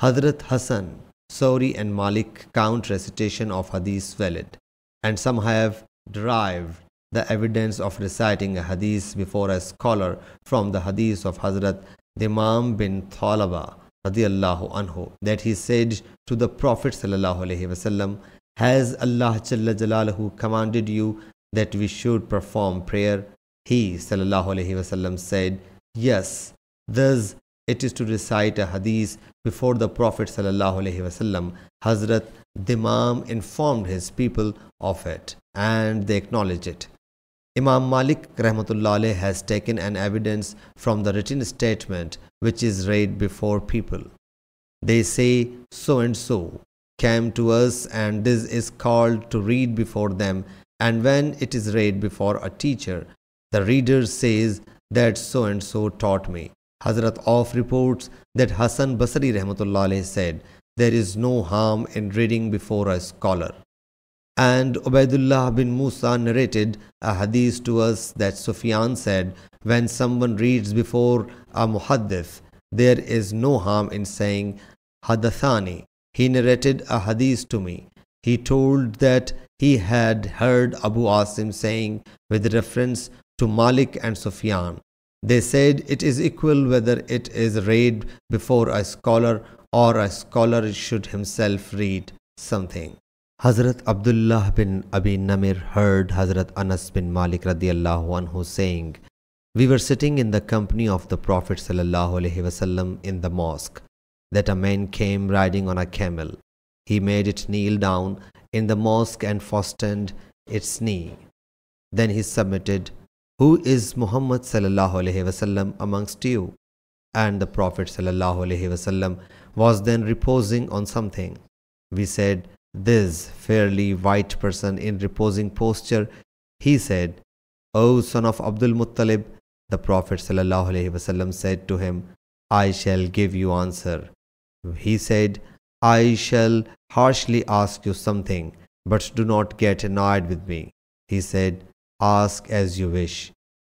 Hazrat Hassan, Sauri and Malik count recitation of hadith valid, and some have derived the evidence of reciting a hadith before a scholar from the hadith of Hazrat Dimam bin Thalaba radiallahu anhu, that he said to the Prophet sallallahu alaihi wasallam, "Has Allah Jalla Jalaluhu commanded you that we should perform prayer?" He sallallahu alaihi wasallam said, "Yes." Thus it is to recite a hadith before the Prophet sallallahu alaihi wasallam. Hazrat Dimam informed his people of it, and they acknowledged it. Imam Malik rahmatullah alayh has taken an evidence from the written statement which is read before people. They say, "So and so came to us," and this is called to read before them, and when it is read before a teacher, the reader says that so and so taught me. Hazrat Auf reports that Hassan Basri rahmatullah alayh said, "There is no harm in reading before a scholar." And Ubaidullah bin Moosa narrated a hadith to us that Sufyan said, "When someone reads before a muhaddith, there is no harm in saying hadathani. He narrated a hadith to me. He told that he had heard Abu Asim saying with reference to Malik and Sufyan. They said it is equal whether it is read before a scholar or a scholar should himself read something." Hazrat Abdullah bin Abi Namir heard Hazrat Anas bin Malik radiallahu anhu saying, "We were sitting in the company of the Prophet sallallahu alaihi wasallam in the mosque, that a man came riding on a camel. He made it kneel down in the mosque and fastened its knee. Then he submitted, 'Who is Muhammad sallallahu alaihi wasallam amongst you?' And the Prophet sallallahu alaihi wasallam was then reposing on something. We said, 'This fairly white person in reposing posture.' He said, 'O son of Abdul Muttalib.' The Prophet sallallahu alaihi wasallam said to him, 'I shall give you answer.' He said, 'I shall harshly ask you something, but do not get annoyed with me.' He said, 'Ask as you wish.'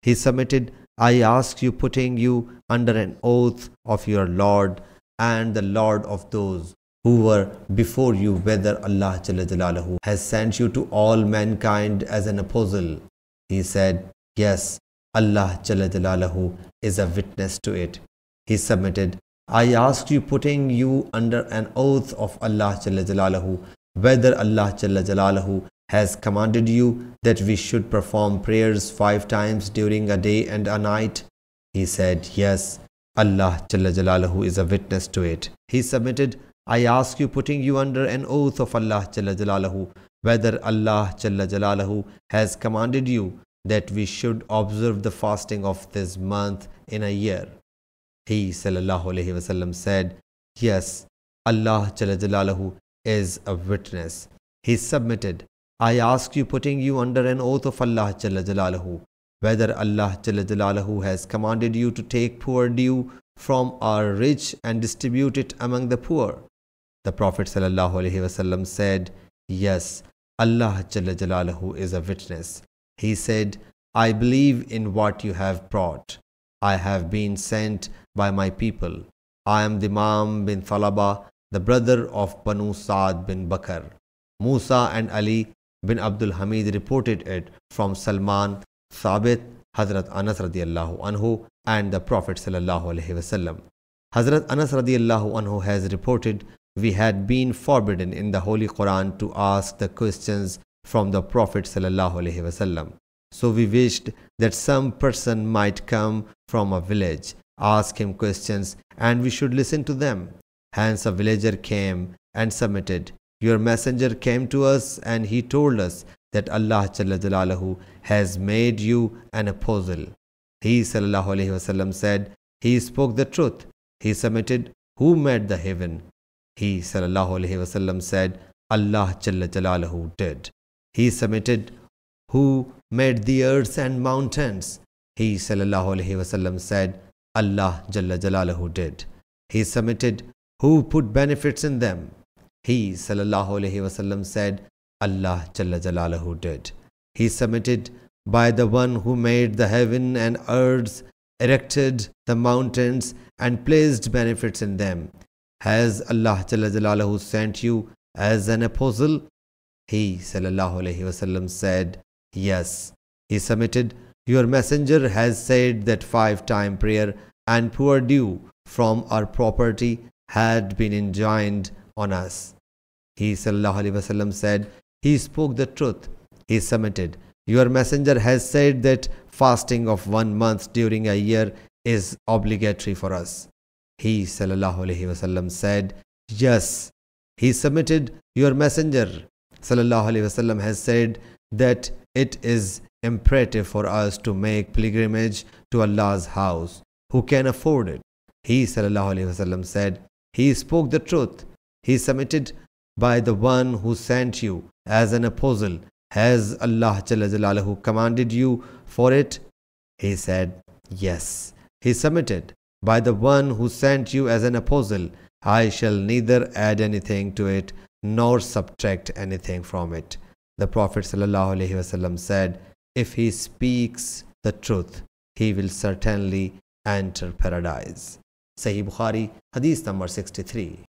He submitted, 'I ask you, putting you under an oath of your Lord and the Lord of those who were before you, whether Allah Jalla Jalaluhu has sent you to all mankind as an apostle.' He said, 'Yes, Allah Jalla Jalaluhu is a witness to it.' He submitted, 'I asked you, putting you under an oath of Allah Jalla Jalaluhu, whether Allah Jalla Jalaluhu has commanded you that we should perform prayers 5 times during a day and a night.' He said, 'Yes, Allah Jalla Jalaluhu is a witness to it.' He submitted, 'I ask you, putting you under an oath of Allah Jalla Jalaluhu, whether Allah Jalla Jalaluhu has commanded you that we should observe the fasting of this month in a year.' He sallallahu alaihi wasallam said, 'Yes, Allah Jalla Jalaluhu is a witness.' He submitted, 'I ask you, putting you under an oath of Allah Jalla Jalaluhu, whether Allah Jalla Jalaluhu has commanded you to take poor due from our rich and distribute it among the poor.' The Prophet sallallahu alaihi wasallam said, 'Yes, Allah Jalla Jalaluhu is a witness.' He said, 'I believe in what you have brought. I have been sent by my people. I am Dimam bin Thalaba, the brother of Banu Saad bin Bakr.' Musa and Ali bin Abdul Hamid reported it from Salman, Thabit, Hazrat Anas radiallahu anhu, and the Prophet sallallahu alaihi wasallam. Hazrat Anas radiallahu anhu has reported, 'We had been forbidden in the Holy Quran to ask the questions from the Prophet sallallahu alaihi wasallam. So we wished that some person might come from a village, ask him questions, and we should listen to them. Hence a villager came and submitted. Your messenger came to us, and he told us that Allah Jalla Jalaluhu has made you an apostle.' He sallallahu alaihi wasallam said, 'He spoke the truth.' He submitted, 'Who made the heaven?' He sallallahu alaihi wasallam said, 'Allah Jalla Jalaluhu did.' He submitted, 'Who made the earth and mountains?' He sallallahu alaihi wasallam said, 'Allah Jalla Jalaluhu did.' He submitted, 'Who put benefits in them?' He sallallahu alaihi wasallam said, 'Allah Jalla Jalaluhu did.' He submitted, 'By the one who made the heaven and earth, erected the mountains, and placed benefits in them.' has Allah Jalla Jalaluhu sent you as an apostle? He sallallahu alaihi wasallam said, yes. He submitted, your messenger has said that 5-time prayer and poor due from our property had been enjoined on us. He sallallahu alaihi wasallam said, he spoke the truth. He submitted, your messenger has said that fasting of 1 month during a year is obligatory for us. He sallallahu alaihi wasallam said, yes. He submitted, your messenger sallallahu alaihi wasallam has said that it is imperative for us to make pilgrimage to Allah's house. Who can afford it? He sallallahu alaihi wasallam said, he spoke the truth. He submitted, by the one who sent you as an apostle, has Allah Jalla Jalaluhu commanded you for it? He said, yes. He submitted, by the one who sent you as an apostle, I shall neither add anything to it nor subtract anything from it. The Prophet sallallahu alaihi wasallam said, if he speaks the truth, he will certainly enter paradise. Sahih Bukhari, Hadith number 63.